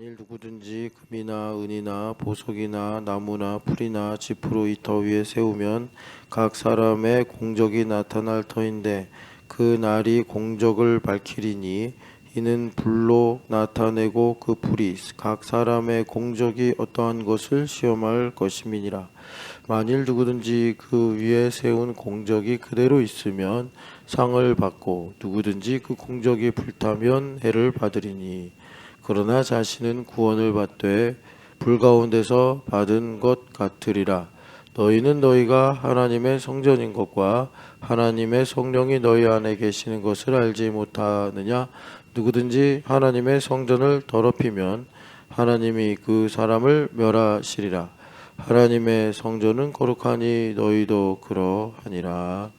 만일 누구든지 금이나 은이나 보석이나 나무나 풀이나 지푸로 이 터 위에 세우면 각 사람의 공적이 나타날 터인데 그 날이 공적을 밝히리니 이는 불로 나타내고 그 불이 각 사람의 공적이 어떠한 것을 시험할 것임이니라. 만일 누구든지 그 위에 세운 공적이 그대로 있으면 상을 받고 누구든지 그 공적이 불타면 해를 받으리니 그러나 자신은 구원을 받되 불 가운데서 받은 것 같으리라. 너희는 너희가 하나님의 성전인 것과 하나님의 성령이 너희 안에 계시는 것을 알지 못하느냐? 누구든지 하나님의 성전을 더럽히면 하나님이 그 사람을 멸하시리라. 하나님의 성전은 거룩하니 너희도 그러하니라.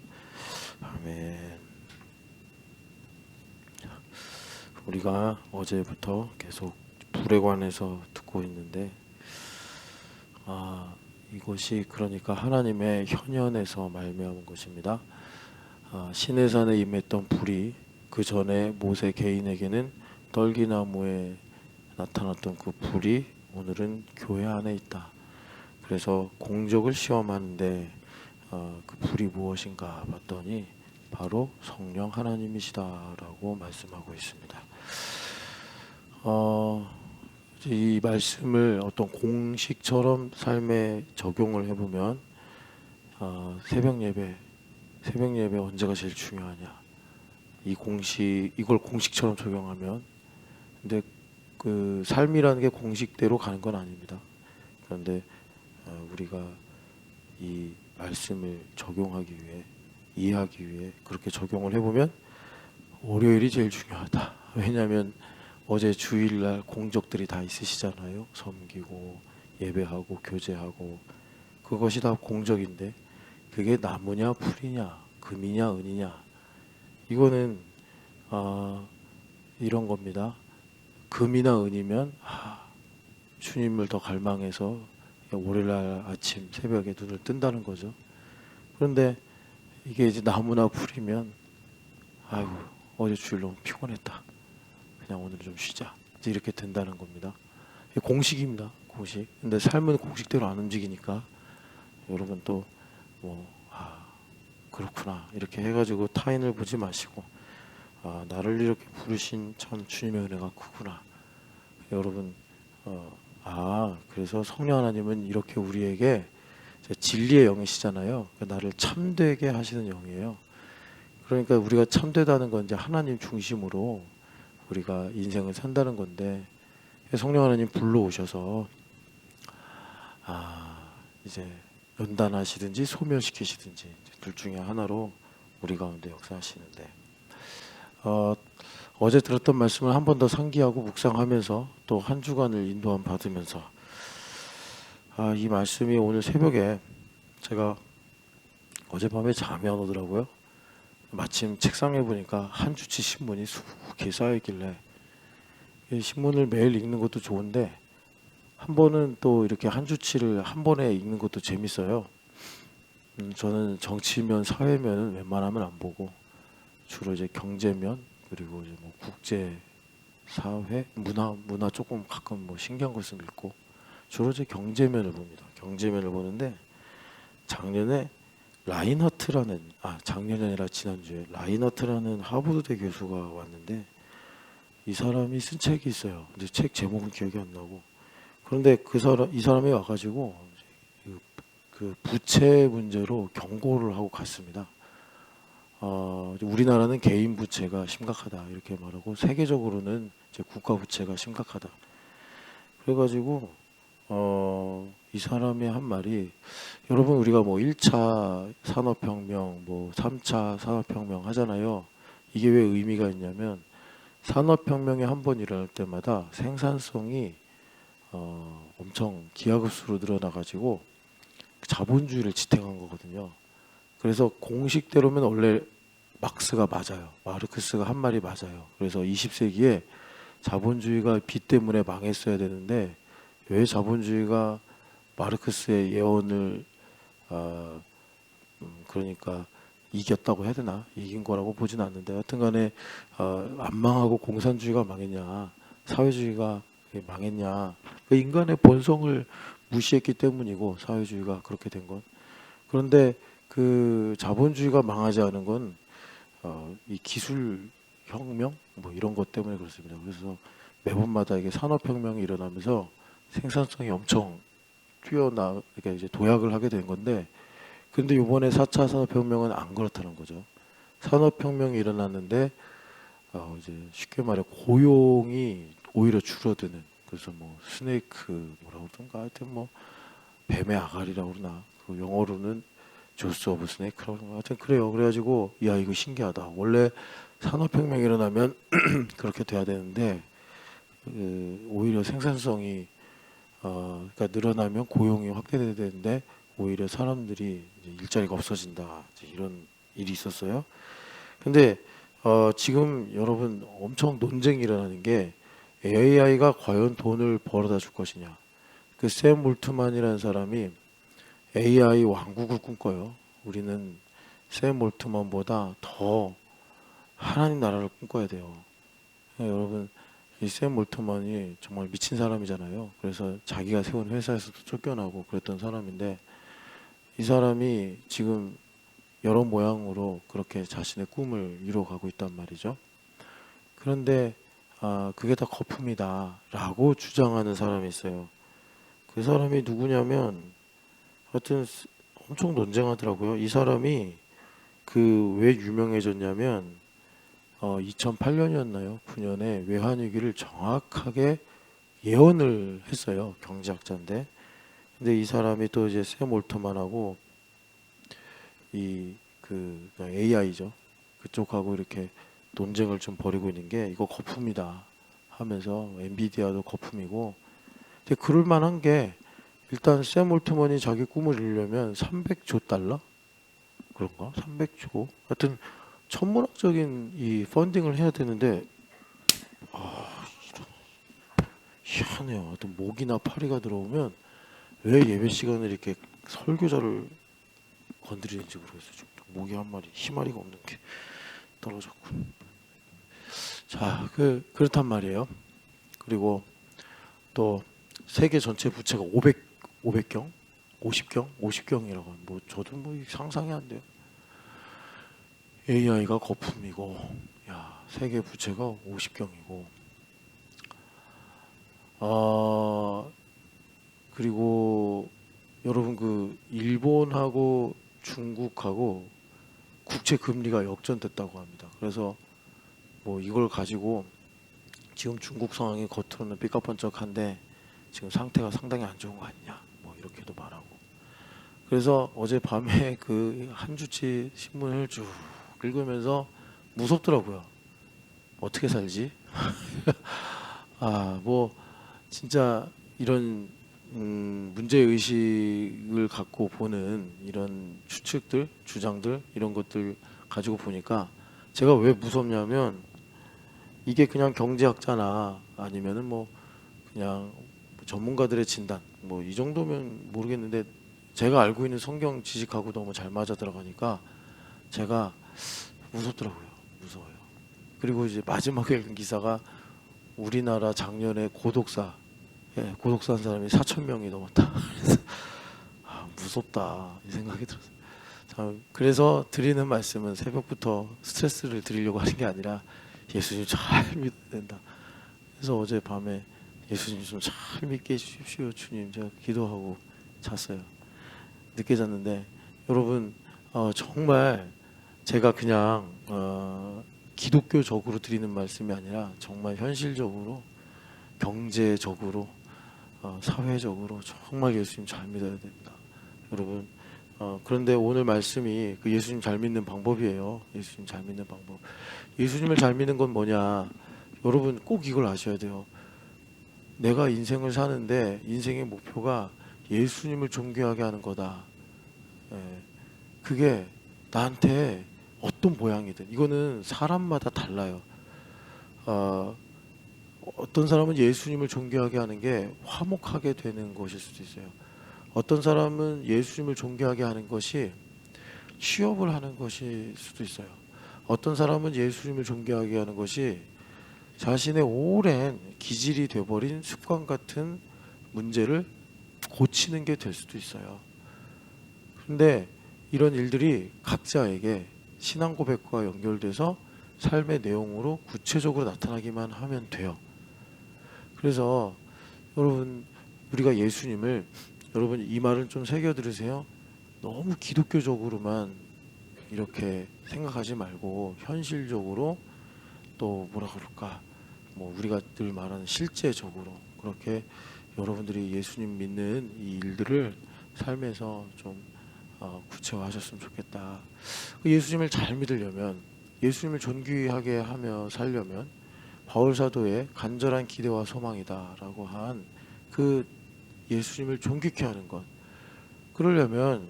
아멘. 우리가 어제부터 계속 불에 관해서 듣고 있는데 이것이 그러니까 하나님의 현현에서 말미암은 것입니다. 시내산에 임했던 불이 그 전에 모세 개인에게는 떨기나무에 나타났던 그 불이 오늘은 교회 안에 있다. 그래서 공적을 시험하는데 그 불이 무엇인가 봤더니 바로 성령 하나님이시다라고 말씀하고 있습니다. 이 말씀을 어떤 공식처럼 삶에 적용을 해보면 새벽 예배 언제가 제일 중요하냐? 이걸 공식처럼 적용하면 근데 그 삶이라는 게 공식대로 가는 건 아닙니다. 그런데 우리가 이 말씀을 적용하기 위해 이해하기 위해 그렇게 적용을 해보면 월요일이 제일 중요하다. 왜냐하면 어제 주일날 공적들이 다 있으시잖아요. 섬기고 예배하고 교제하고 그것이 다 공적인데 그게 나무냐 풀이냐 금이냐 은이냐 이거는 이런 겁니다. 금이나 은이면 주님을 더 갈망해서 월요일날 아침 새벽에 눈을 뜬다는 거죠. 그런데 이게 이제 나무나 풀이면 아이고 어제 주일 너무 피곤했다. 그냥 오늘 좀 쉬자. 이제 이렇게 된다는 겁니다. 이게 공식입니다. 공식. 근데 삶은 공식대로 안 움직이니까 여러분 또 그렇구나 이렇게 해가지고 타인을 보지 마시고 나를 이렇게 부르신 참 주님의 은혜가 크구나. 여러분 그래서 성령 하나님은 이렇게 우리에게 진리의 영이시잖아요. 그러니까 나를 참되게 하시는 영이에요. 그러니까 우리가 참되다는 건 이제 하나님 중심으로 우리가 인생을 산다는 건데 성령 하나님 불러오셔서 이제 연단하시든지 소멸시키시든지 둘 중에 하나로 우리 가운데 역사하시는데 어제 들었던 말씀을 한 번 더 상기하고 묵상하면서 또 한 주간을 인도함 받으면서 이 말씀이 오늘 새벽에 제가 어젯밤에 잠이 안 오더라고요. 마침 책상에 보니까 한 주치 신문이 수북히 쌓여있길래 신문을 매일 읽는 것도 좋은데 한 번은 또 이렇게 한 주치를 한 번에 읽는 것도 재밌어요. 저는 정치면 사회면은 웬만하면 안 보고 주로 이제 경제면 그리고 이제 뭐 국제 사회 문화 조금 가끔 뭐 신기한 것을 읽고 주로 이제 경제면을 봅니다. 경제면을 보는데 작년에 작년이 아니라 지난주에 라인하트라는 하버드대 교수가 왔는데 이 사람이 쓴 책이 있어요. 근데 책 제목은 기억이 안 나고 그런데 이 사람이 와가지고 그 부채 문제로 경고를 하고 갔습니다. 우리나라는 개인 부채가 심각하다 이렇게 말하고 세계적으로는 이제 국가 부채가 심각하다. 그래가지고 이 사람의 한 말이 여러분 우리가 뭐 1차 산업혁명 뭐 3차 산업혁명 하잖아요. 이게 왜 의미가 있냐면 산업혁명이 한 번 일어날 때마다 생산성이 엄청 기하급수로 늘어나가지고 자본주의를 지탱한 거거든요. 그래서 공식대로면 원래 막스가 맞아요. 마르크스가 한 말이 맞아요. 그래서 20세기에 자본주의가 빚 때문에 망했어야 되는데 왜 자본주의가 마르크스의 예언을 그러니까 이겼다고 해야 되나? 이긴 거라고 보진 않는데 하여튼간에 안 망하고 공산주의가 망했냐? 사회주의가 그게 망했냐? 그 인간의 본성을 무시했기 때문이고 사회주의가 그렇게 된 건. 그런데 그 자본주의가 망하지 않은 건 이 기술 혁명 뭐 이런 것 때문에 그렇습니다. 그래서 매번마다 이게 산업혁명이 일어나면서 생산성이 엄청 그러니까 이제 도약을 하게 된 건데, 근데 이번에 4차 산업혁명은 안 그렇다는 거죠. 산업혁명이 일어났는데 이제 쉽게 말해 고용이 오히려 줄어드는, 그래서 뭐 스네이크 뭐라고 그러던가 하여튼 뭐 뱀의 아가리라고 그러나 그 영어로는 조스 오브 스네이크라고 그러나 하여튼 그래요. 그래가지고 야 이거 신기하다. 원래 산업혁명이 일어나면 그렇게 돼야 되는데 오히려 생산성이 그러니까 늘어나면 고용이 확대돼야 되는데 오히려 사람들이 이제 일자리가 없어진다. 이제 이런 일이 있었어요. 근데 지금 여러분 엄청 논쟁이 일어나는 게 AI가 과연 돈을 벌어다 줄 것이냐. 그 샘 몰트만이라는 사람이 AI 왕국을 꿈꿔요. 우리는 샘 몰트만보다 더 하나님 나라를 꿈꿔야 돼요. 여러분 이 샘 몰트만이 정말 미친 사람이잖아요. 그래서 자기가 세운 회사에서도 쫓겨나고 그랬던 사람인데 이 사람이 지금 여러 모양으로 그렇게 자신의 꿈을 이루어가고 있단 말이죠. 그런데 그게 다 거품이다라고 주장하는 사람이 있어요. 그 사람이 누구냐면 하여튼 엄청 논쟁하더라고요. 이 사람이 그 왜 유명해졌냐면 2008년이었나요? 9년에 외환위기를 정확하게 예언을 했어요. 경제학자인데. 근데 이 사람이 또 이제 샘 올트만하고 그 AI죠. 그쪽하고 이렇게 논쟁을 좀 벌이고 있는 게 이거 거품이다 하면서 엔비디아도 거품이고. 근데 그럴 만한 게 일단 샘 올트만이 자기 꿈을 이루려면 300조 달러? 그런가? 300조. 하여튼 천문학적인 이 펀딩을 해야 되는데 이런 희한해요. 하여튼 목이나 파리가 들어오면 왜 예배 시간에 이렇게 설교자를 건드리는지 모르겠어요. 지금 목이 한 마리, 희마리가 없는 게 떨어졌군. 자, 그렇단 말이에요. 그리고 또 세계 전체 부채가 500경, 50경이라고 하면 뭐 저도 뭐 상상이 안 돼요. AI가 거품이고, 야 세계 부채가 50경이고, 그리고 여러분 그 일본하고 중국하고 국채 금리가 역전됐다고 합니다. 그래서 뭐 이걸 가지고 지금 중국 상황이 겉으로는 삐까뻔쩍한데 지금 상태가 상당히 안 좋은 거 아니냐, 뭐 이렇게도 말하고. 그래서 어제 밤에 그 한 주치 신문을 쭉 읽으면서 무섭더라고요. 어떻게 살지? 뭐 진짜 이런 문제 의식을 갖고 보는 이런 추측들, 주장들 이런 것들 가지고 보니까 제가 왜 무섭냐면 이게 그냥 경제학자나 아니면은 뭐 그냥 전문가들의 진단 뭐 이 정도면 모르겠는데 제가 알고 있는 성경 지식하고 너무 잘 맞아 들어가니까 제가 무섭더라고요. 무서워요. 그리고 이제 마지막에 읽은 기사가 우리나라 작년에 고독사한 사람이 4천 명이 넘었다. 그래서 무섭다 이 생각이 들었어요. 참, 그래서 드리는 말씀은 새벽부터 스트레스를 드리려고 하는 게 아니라 예수님 잘 믿어야 된다. 그래서 어제 밤에 예수님 좀 잘 믿게 해주십시오 주님, 제가 기도하고 잤어요. 늦게 잤는데 여러분 정말 제가 그냥 기독교적으로 드리는 말씀이 아니라 정말 현실적으로 경제적으로 사회적으로 정말 예수님 잘 믿어야 됩니다. 여러분 그런데 오늘 말씀이 그 예수님 잘 믿는 방법이에요. 예수님 잘 믿는 방법. 예수님을 잘 믿는 건 뭐냐? 여러분 꼭 이걸 아셔야 돼요. 내가 인생을 사는데 인생의 목표가 예수님을 존귀하게 하는 거다. 그게 나한테 어떤 모양이든 이거는 사람마다 달라요. 어떤 사람은 예수님을 존귀하게 하는 게 화목하게 되는 것일 수도 있어요. 어떤 사람은 예수님을 존귀하게 하는 것이 취업을 하는 것일 수도 있어요. 어떤 사람은 예수님을 존귀하게 하는 것이 자신의 오랜 기질이 돼버린 습관 같은 문제를 고치는 게 될 수도 있어요. 그런데 이런 일들이 각자에게 신앙 고백과 연결돼서 삶의 내용으로 구체적으로 나타나기만 하면 돼요. 그래서 여러분, 우리가 예수님을, 여러분 이 말을 좀 새겨 들으세요. 너무 기독교적으로만 이렇게 생각하지 말고 현실적으로, 또 뭐라 그럴까, 뭐 우리가 늘 말하는 실제적으로 그렇게 여러분들이 예수님 믿는 이 일들을 삶에서 좀 구체화하셨으면 좋겠다. 예수님을 잘 믿으려면, 예수님을 존귀하게 하며 살려면 바울 사도의 간절한 기대와 소망이다라고 한 그 예수님을 존귀케 하는 것, 그러려면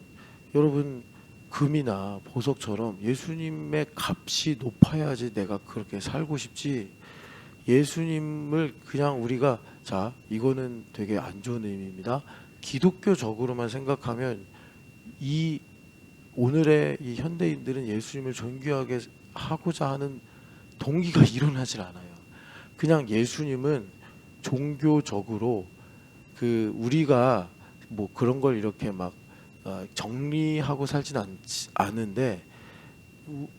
여러분 금이나 보석처럼 예수님의 값이 높아야지 내가 그렇게 살고 싶지, 예수님을 그냥 우리가, 자 이거는 되게 안 좋은 의미입니다, 기독교적으로만 생각하면 이 오늘의 이 현대인들은 예수님을 존귀하게 하고자 하는 동기가 일어나질 않아요. 그냥 예수님은 종교적으로 그 우리가 뭐 그런 걸 이렇게 막 정리하고 살진 않은데,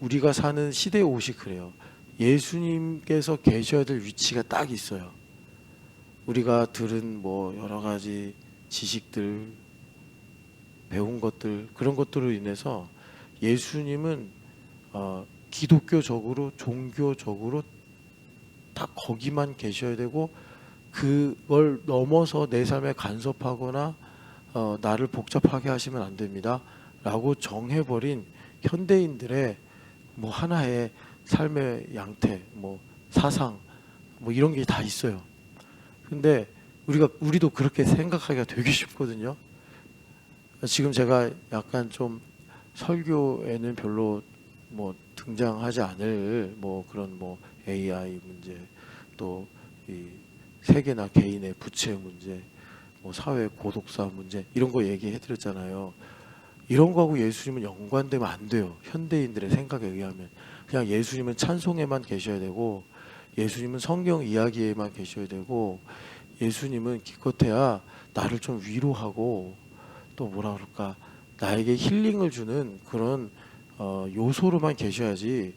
우리가 사는 시대의 옷이 그래요. 예수님께서 계셔야 될 위치가 딱 있어요. 우리가 들은 뭐 여러 가지 지식들, 배운 것들, 그런 것들로 인해서 예수님은 기독교적으로, 종교적으로 딱 거기만 계셔야 되고, 그걸 넘어서 내 삶에 간섭하거나 나를 복잡하게 하시면 안 됩니다 라고 정해버린 현대인들의 뭐 하나의 삶의 양태, 뭐 사상, 뭐 이런 게 다 있어요. 근데 우리도 그렇게 생각하기가 되게 쉽거든요. 지금 제가 약간 좀 설교에는 별로 뭐 등장하지 않을 뭐 그런 뭐 AI 문제, 또 이 세계나 개인의 부채 문제, 뭐 사회 고독사 문제, 이런 거 얘기해 드렸잖아요. 이런 거하고 예수님은 연관되면 안 돼요. 현대인들의 생각에 의하면 그냥 예수님은 찬송에만 계셔야 되고, 예수님은 성경 이야기에만 계셔야 되고, 예수님은 기껏해야 나를 좀 위로하고 또 뭐라 그럴까, 나에게 힐링을 주는 그런 요소로만 계셔야지,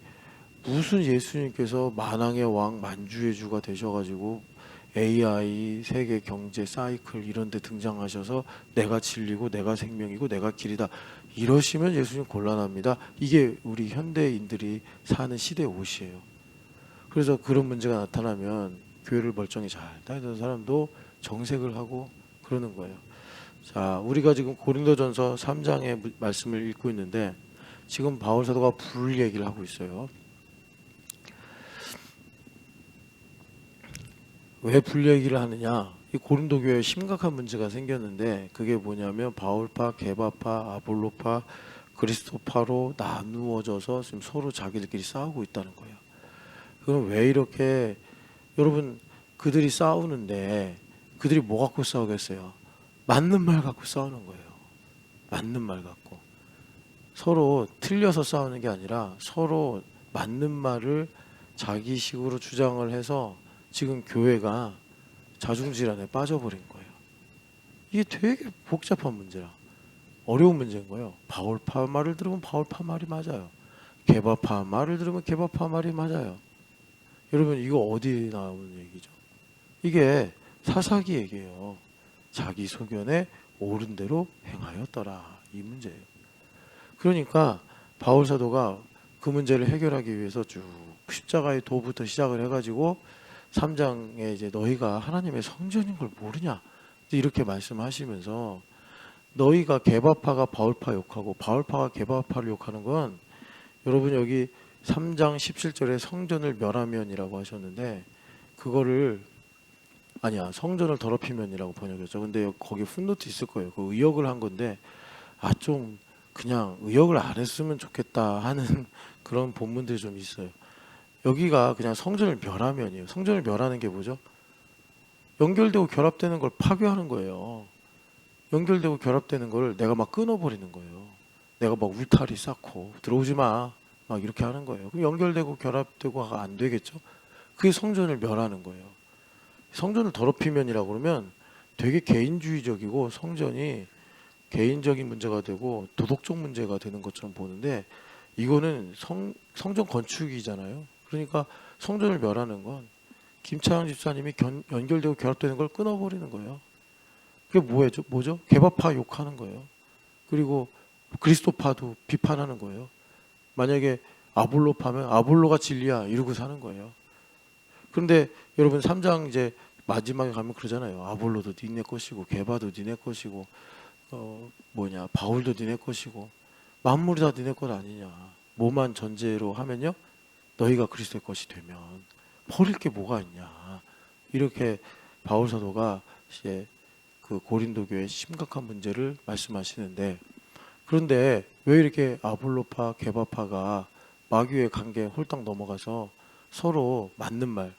무슨 예수님께서 만왕의 왕 만주의 주가 되셔가지고 AI, 세계 경제 사이클 이런 데 등장하셔서 내가 진리고 내가 생명이고 내가 길이다 이러시면 예수님 곤란합니다. 이게 우리 현대인들이 사는 시대의 옷이에요. 그래서 그런 문제가 나타나면 교회를 멀쩡히 잘 다니던 사람도 정색을 하고 그러는 거예요. 자, 우리가 지금 고린도전서 3장의 말씀을 읽고 있는데, 지금 바울 사도가 불 얘기를 하고 있어요. 왜 불 얘기를 하느냐? 이 고린도 교회에 심각한 문제가 생겼는데, 그게 뭐냐면 바울파, 게바파, 아볼로파, 그리스도파로 나누어져서 지금 서로 자기들끼리 싸우고 있다는 거예요. 그럼 왜 이렇게, 여러분, 그들이 싸우는데 그들이 뭐 갖고 싸우겠어요? 맞는 말 갖고 싸우는 거예요. 맞는 말 갖고. 서로 틀려서 싸우는 게 아니라 서로 맞는 말을 자기식으로 주장을 해서 지금 교회가 자중질환에 빠져버린 거예요. 이게 되게 복잡한 문제라, 어려운 문제인 거예요. 바울파 말을 들으면 바울파 말이 맞아요. 게바파 말을 들으면 게바파 말이 맞아요. 여러분, 이거 어디 나오는 얘기죠? 이게 사사기 얘기예요. 자기 소견에 옳은 대로 행하였더라, 이 문제예요. 그러니까 바울 사도가 그 문제를 해결하기 위해서 쭉 십자가의 도부터 시작을 해가지고 3장에 이제 너희가 하나님의 성전인 걸 모르냐 이렇게 말씀하시면서, 너희가 게바파가 바울파 욕하고 바울파가 게바파를 욕하는 건, 여러분 여기 3장 17절에 성전을 멸하면이라고 하셨는데, 그거를 아니야, 성전을 더럽히면이라고 번역했죠. 근데 거기 풋노트 있을 거예요. 그 의역을 한 건데, 좀 그냥 의역을 안 했으면 좋겠다 하는 그런 본문들이 좀 있어요. 여기가 그냥 성전을 멸하면이에요. 성전을 멸하는 게 뭐죠? 연결되고 결합되는 걸 파괴하는 거예요. 연결되고 결합되는 걸 내가 막 끊어버리는 거예요. 내가 막 울타리 쌓고 들어오지 마 막 이렇게 하는 거예요. 그럼 연결되고 결합되고가 안 되겠죠. 그게 성전을 멸하는 거예요. 성전을 더럽히면이라고 그러면 되게 개인주의적이고 성전이 개인적인 문제가 되고 도덕적 문제가 되는 것처럼 보는데 이거는 성전 건축이잖아요. 그러니까 성전을 멸하는 건 김차영 집사님이 연결되고 결합되는 걸 끊어버리는 거예요. 그게 뭐죠? 개바파 욕하는 거예요. 그리고 그리스도파도 비판하는 거예요. 만약에 아볼로파면 아볼로가 진리야 이러고 사는 거예요. 그런데 여러분 3장 이제 마지막에 가면 그러잖아요. 아볼로도 니네 것이고 게바도 니네 것이고 바울도 니네 것이고 만물이 다 니네 것 아니냐. 뭐만 전제로 하면요. 너희가 그리스도의 것이 되면 버릴 게 뭐가 있냐. 이렇게 바울 사도가 이제 그 고린도 교회의 심각한 문제를 말씀하시는데 그런데 왜 이렇게 아볼로파, 게바파가 마귀의 관계에 홀딱 넘어가서 서로 맞는 말,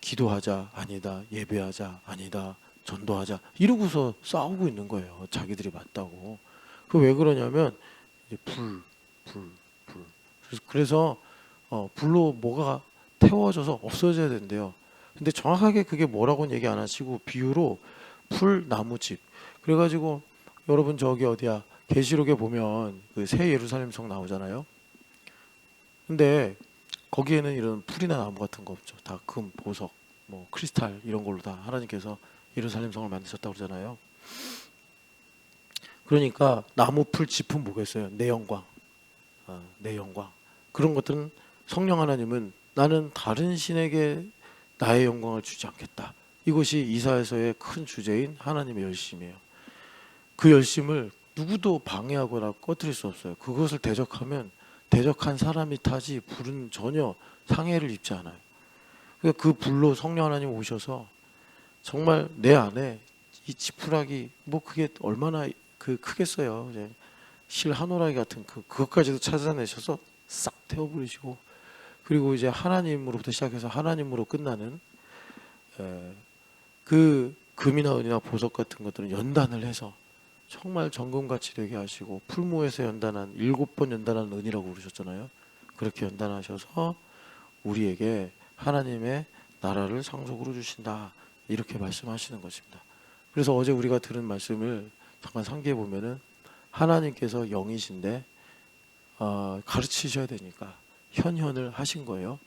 기도하자 아니다, 예배하자 아니다, 전도하자 이러고서 싸우고 있는 거예요. 자기들이 맞다고. 그 왜 그러냐면 이제 불. 그래서 불로 뭐가 태워져서 없어져야 된대요. 근데 정확하게 그게 뭐라고는 얘기 안 하시고 비유로 풀, 나무집. 그래가지고 여러분 저기 어디야 계시록에 보면 그 새 예루살렘 성 나오잖아요. 근데 거기에는 이런 풀이나 나무 같은 거 없죠. 다 금, 보석, 크리스탈 이런 걸로 다 하나님께서 예루살렘 성을 만드셨다고 그러잖아요. 그러니까 나무, 풀, 짚은 뭐겠어요? 내 영광. 내 영광. 그런 것들은 성령 하나님은 나는 다른 신에게 나의 영광을 주지 않겠다. 이것이 이사야서의 큰 주제인 하나님의 열심이에요. 그 열심을 누구도 방해하거나 꺼뜨릴 수 없어요. 그것을 대적하면 대적한 사람이 타지 불은 전혀 상해를 입지 않아요. 그러니까 그 불로 성령 하나님 오셔서 정말 내 안에 이 지푸라기 그게 얼마나 크겠어요. 이제 실 한 오라기 같은 그것까지도 찾아내셔서 싹 태워버리시고 그리고 이제 하나님으로부터 시작해서 하나님으로 끝나는 그 금이나 은이나 보석 같은 것들은 연단을 해서 정말 정금같이 되게 하시고 풀무에서 연단한 7번 연단한 은이라고 그러셨잖아요. 그렇게 연단하셔서 우리에게 하나님의 나라를 상속으로 주신다 이렇게 말씀하시는 것입니다. 그래서 어제 우리가 들은 말씀을 잠깐 상기해 보면은 하나님께서 영이신데 가르치셔야 되니까 현현을 하신 거예요.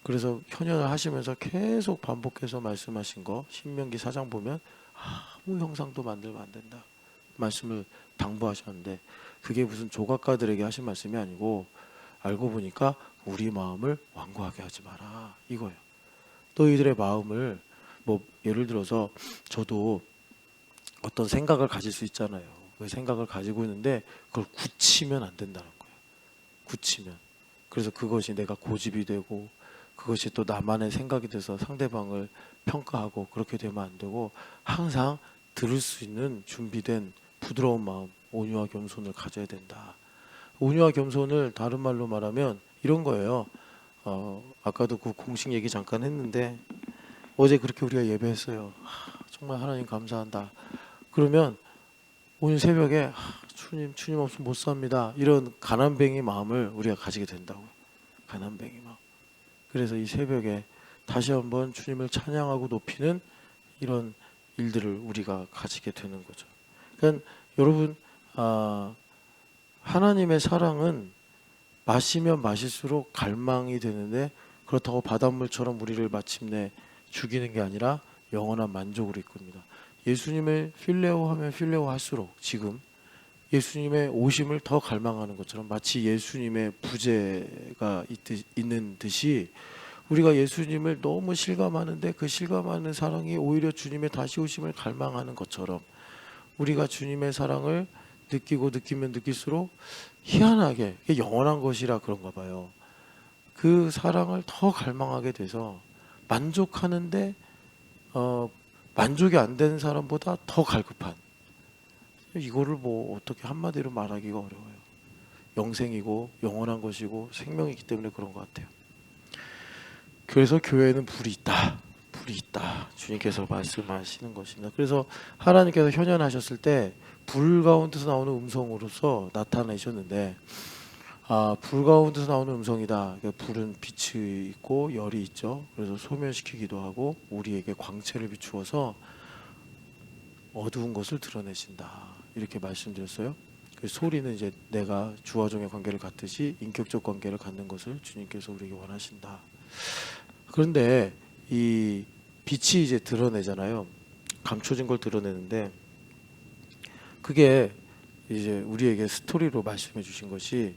그래서 현현을 하시면서 계속 반복해서 말씀하신 거 신명기 4장 보면 아무 형상도 만들면 안 된다 말씀을 당부하셨는데 그게 무슨 조각가들에게 하신 말씀이 아니고 알고 보니까 우리 마음을 완고하게 하지 마라 이거예요. 너희들의 마음을 예를 들어서 저도 어떤 생각을 가질 수 있잖아요. 그 생각을 가지고 있는데 그걸 굳히면 안 된다는 거예요. 굳히면. 그래서 그것이 내가 고집이 되고 그것이 또 나만의 생각이 돼서 상대방을 평가하고 그렇게 되면 안 되고 항상 들을 수 있는 준비된 부드러운 마음, 온유와 겸손을 가져야 된다. 온유와 겸손을 다른 말로 말하면 이런 거예요. 아까도 그 공식 얘기 잠깐 했는데 어제 그렇게 우리가 예배했어요. 정말 하나님 감사한다. 그러면 오늘 새벽에 주님 없으면 못 삽니다. 이런 가난뱅이 마음을 우리가 가지게 된다고. 가난뱅이 마음. 그래서 이 새벽에 다시 한번 주님을 찬양하고 높이는 이런 일들을 우리가 가지게 되는 거죠. 그러니까 여러분 하나님의 사랑은 마시면 마실수록 갈망이 되는데 그렇다고 바닷물처럼 우리를 마침내 죽이는 게 아니라 영원한 만족으로 이끕니다. 예수님을 필레오하면 필레오할수록 지금 예수님의 오심을 더 갈망하는 것처럼 마치 예수님의 부재가 있는 듯이 우리가 예수님을 너무 실감하는데 그 실감하는 사랑이 오히려 주님의 다시 오심을 갈망하는 것처럼 우리가 주님의 사랑을 느끼고 느끼면 느낄수록 희한하게 영원한 것이라 그런가 봐요. 그 사랑을 더 갈망하게 돼서 만족하는데 만족이 안 되는 사람보다 더 갈급한 이거를 어떻게 한마디로 말하기가 어려워요. 영생이고 영원한 것이고 생명이기 때문에 그런 것 같아요. 그래서 교회는 불이 있다. 불이 있다. 주님께서 말씀하시는 것입니다. 그래서 하나님께서 현현하셨을 때 불 가운데서 나오는 음성으로서 나타내셨는데 불 가운데서 나오는 음성이다. 그러니까 불은 빛이 있고 열이 있죠. 그래서 소멸시키기도 하고 우리에게 광채를 비추어서 어두운 것을 드러내신다. 이렇게 말씀드렸어요. 그 소리는 이제 내가 주와 종의 관계를 갖듯이 인격적 관계를 갖는 것을 주님께서 우리에게 원하신다. 그런데 이 빛이 이제 드러내잖아요. 감춰진 걸 드러내는데 그게 이제 우리에게 스토리로 말씀해 주신 것이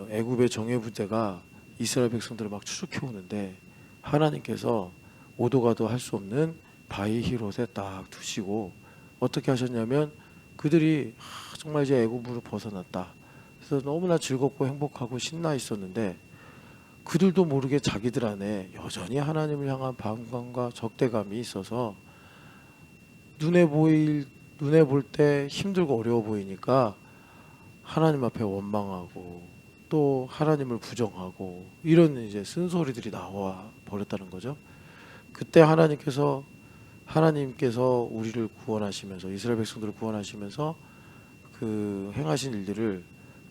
애굽의 정예 부대가 이스라엘 백성들을 막 추적해 오는데 하나님께서 오도 가도 할 수 없는 바위 히롯에 딱 두시고 어떻게 하셨냐면 그들이 정말 이제 애굽으로 벗어났다. 그래서 너무나 즐겁고 행복하고 신나 있었는데 그들도 모르게 자기들 안에 여전히 하나님을 향한 반감과 적대감이 있어서 눈에 볼 때 힘들고 어려워 보이니까 하나님 앞에 원망하고 또 하나님을 부정하고 이런 이제 쓴소리들이 나와 버렸다는 거죠. 그때 하나님께서 우리를 구원하시면서 이스라엘 백성들을 구원하시면서 그 행하신 일들을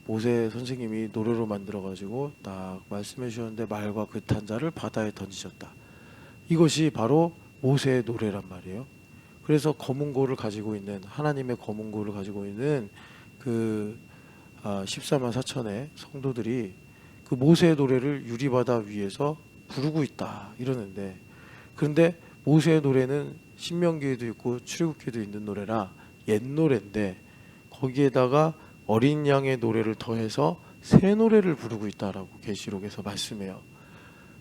모세 선생님이 노래로 만들어 가지고 딱 말씀해 주셨는데 말과 그 탄자를 바다에 던지셨다. 이것이 바로 모세의 노래란 말이에요. 그래서 검은 고를 가지고 있는 하나님의 검은 고를 가지고 있는 그 14만 4천의 성도들이 그 모세의 노래를 유리바다 위에서 부르고 있다 이러는데 그런데 모세의 노래는 신명기에도 있고 출애굽기에도 있는 노래라 옛 노래인데 거기에다가 어린 양의 노래를 더해서 새 노래를 부르고 있다라고 계시록에서 말씀해요.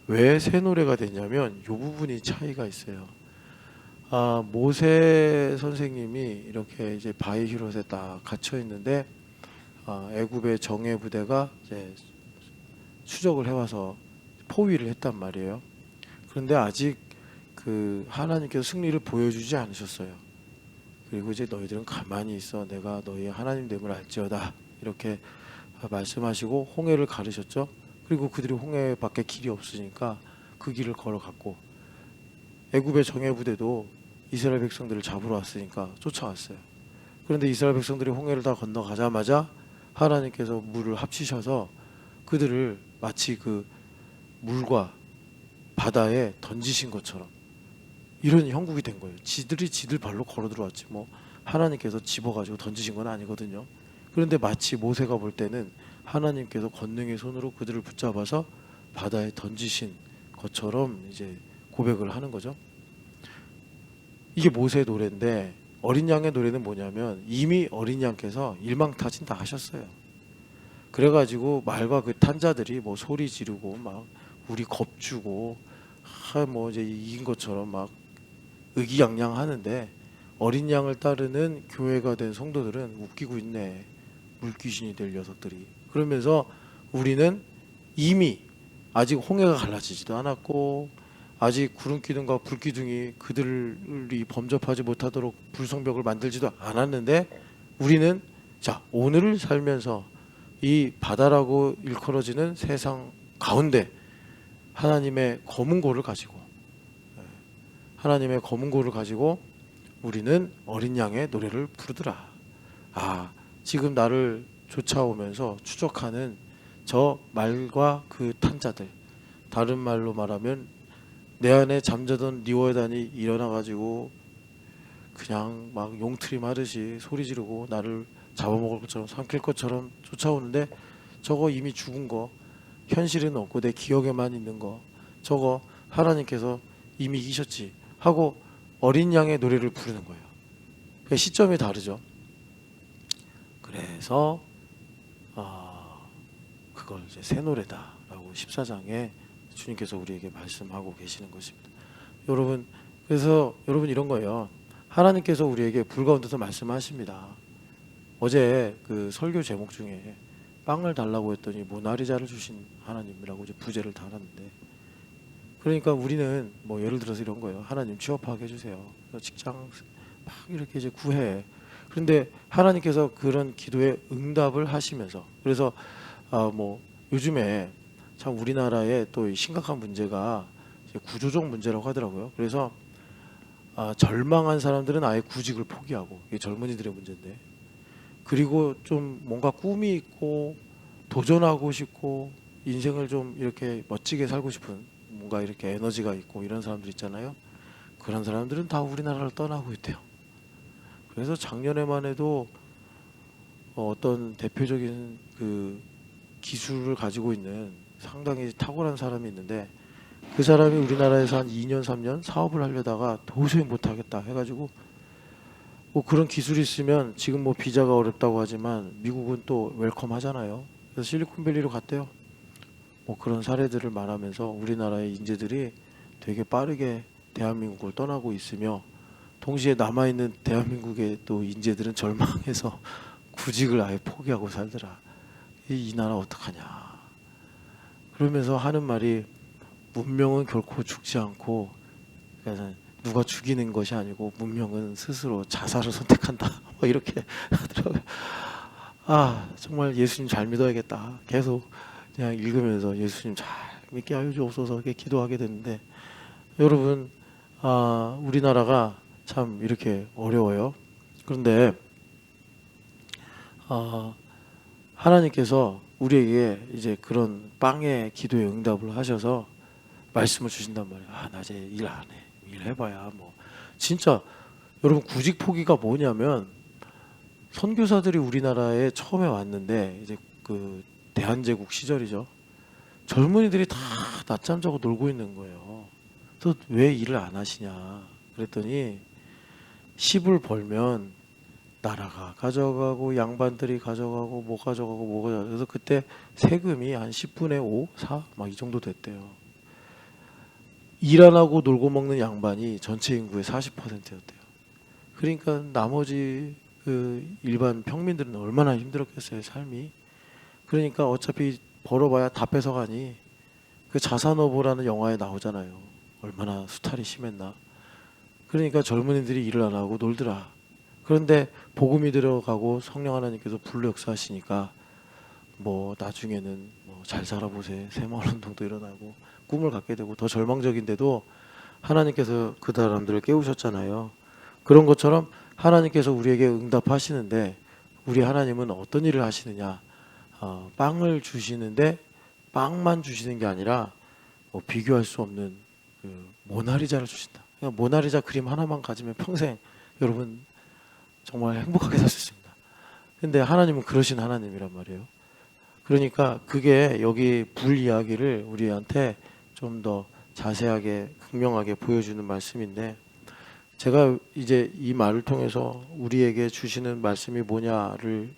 왜 새 노래가 되냐면 이 부분이 차이가 있어요. 모세 선생님이 이렇게 이제 바위 히롯에 딱 갇혀 있는데 애굽의 정예 부대가 이제 추적을 해와서 포위를 했단 말이에요. 그런데 아직 그 하나님께서 승리를 보여주지 않으셨어요. 그리고 이제 너희들은 가만히 있어 내가 너희의 하나님됨을 알지어다 이렇게 말씀하시고 홍해를 가르셨죠. 그리고 그들이 홍해밖에 길이 없으니까 그 길을 걸어갔고 애굽의 정예 부대도 이스라엘 백성들을 잡으러 왔으니까 쫓아왔어요. 그런데 이스라엘 백성들이 홍해를 다 건너가자마자 하나님께서 물을 합치셔서 그들을 마치 그 물과 바다에 던지신 것처럼 이런 형국이 된 거예요. 지들이 지들 발로 걸어 들어왔지 뭐 하나님께서 집어가지고 던지신 건 아니거든요. 그런데 마치 모세가 볼 때는 하나님께서 권능의 손으로 그들을 붙잡아서 바다에 던지신 것처럼 이제 고백을 하는 거죠. 이게 모세의 노래인데 어린 양의 노래는 뭐냐면 이미 어린 양께서 일망타진 다 하셨어요. 그래가지고 말과 그 탄자들이 뭐 소리 지르고 막 우리 겁주고 뭐 이제 이긴 것처럼 막 의기양양 하는데 어린 양을 따르는 교회가 된 성도들은 웃기고 있네. 물귀신이 될 녀석들이. 그러면서 우리는 이미 아직 홍해가 갈라지지도 않았고 아직 구름기둥과 불기둥이 그들이 범접하지 못하도록 불성벽을 만들지도 않았는데 우리는 자 오늘을 살면서 이 바다라고 일컬어지는 세상 가운데 하나님의 검은 고를 가지고 우리는 어린 양의 노래를 부르더라. 지금 나를 쫓아오면서 추적하는 저 말과 그 탄자들, 다른 말로 말하면 내 안에 잠자던 리워단이 일어나가지고 그냥 막 용트림 하듯이 소리 지르고 나를 잡아먹을 것처럼 삼킬 것처럼 쫓아오는데 저거 이미 죽은 거, 현실은 없고 내 기억에만 있는 거, 저거 하나님께서 이미 이기셨지 하고 어린 양의 노래를 부르는 거예요. 그 시점이 다르죠. 그래서 그걸 이제 새 노래다라고 14장에 주님께서 우리에게 말씀하고 계시는 것입니다. 여러분, 그래서 여러분 이런 거예요. 하나님께서 우리에게 불 가운데서 말씀하십니다. 어제 그 설교 제목 중에 빵을 달라고 했더니 모나리자를 주신 하나님이라고 이제 부제를 달았는데, 그러니까 우리는 뭐 예를 들어서 이런 거예요. 하나님 취업하게 해주세요. 직장 막 이렇게 이제 구해. 그런데 하나님께서 그런 기도에 응답을 하시면서, 그래서 뭐 요즘에 참 우리나라에 또 심각한 문제가 이제 구조적 문제라고 하더라고요. 그래서 절망한 사람들은 아예 구직을 포기하고, 이게 젊은이들의 문제인데, 그리고 좀 뭔가 꿈이 있고 도전하고 싶고 인생을 좀 이렇게 멋지게 살고 싶은 뭔가 이렇게 에너지가 있고 이런 사람들 있잖아요. 그런 사람들은 다 우리나라를 떠나고 있대요. 그래서 작년에만 해도 어떤 대표적인 그 기술을 가지고 있는 상당히 탁월한 사람이 있는데 그 사람이 우리나라에서 한 2년 3년 사업을 하려다가 도저히 못하겠다 해가지고 뭐 그런 기술이 있으면 지금 뭐 비자가 어렵다고 하지만 미국은 또 웰컴 하잖아요. 그래서 실리콘밸리로 갔대요. 뭐 그런 사례들을 말하면서 우리나라의 인재들이 되게 빠르게 대한민국을 떠나고 있으며 동시에 남아있는 대한민국의 또 인재들은 절망해서 구직을 아예 포기하고 살더라. 이 나라 어떡하냐. 그러면서 하는 말이 문명은 결코 죽지 않고 그러니까 누가 죽이는 것이 아니고 문명은 스스로 자살을 선택한다. 뭐 이렇게 하더라고요. 아 정말 예수님 잘 믿어야겠다. 계속 그냥 읽으면서 예수님 잘 믿게 하여 주옵소서 이렇게 기도하게 됐는데 여러분 우리나라가 참 이렇게 어려워요. 그런데 하나님께서 우리에게 이제 그런 빵의 기도에 응답을 하셔서 말씀을 주신단 말이에요. 나 이제 일 안 해. 일 해봐야 뭐 진짜 여러분 구직 포기가 뭐냐면 선교사들이 우리나라에 처음에 왔는데 이제 그 대한제국 시절이죠. 젊은이들이 다 낮잠 자고 놀고 있는 거예요. 그래서 왜 일을 안 하시냐 그랬더니 10을 벌면 나라가 가져가고 양반들이 가져가고 뭐 가져가고 뭐 가져가고 그래서 그때 세금이 한 10분의 5, 4 막 이 정도 됐대요. 일 안 하고 놀고 먹는 양반이 전체 인구의 40%였대요. 그러니까 나머지 그 일반 평민들은 얼마나 힘들었겠어요, 삶이. 그러니까 어차피 벌어봐야 다 뺏어가니 그 자산어보라는 영화에 나오잖아요. 얼마나 수탈이 심했나. 그러니까 젊은이들이 일을 안 하고 놀더라. 그런데 복음이 들어가고 성령 하나님께서 불로 역사하시니까 뭐 나중에는 뭐 잘 살아보세 새마을운동도 일어나고 꿈을 갖게 되고 더 절망적인데도 하나님께서 그 사람들을 깨우셨잖아요. 그런 것처럼 하나님께서 우리에게 응답하시는데 우리 하나님은 어떤 일을 하시느냐 빵을 주시는데 빵만 주시는 게 아니라 뭐 비교할 수 없는 그 모나리자를 주신다. 그냥 모나리자 그림 하나만 가지면 평생 여러분 정말 행복하게 살 수 있습니다. 근데 하나님은 그러신 하나님이란 말이에요. 그러니까 그게 여기 불 이야기를 우리한테 좀 더 자세하게 극명하게 보여주는 말씀인데 제가 이제 이 말을 통해서 우리에게 주시는 말씀이 뭐냐를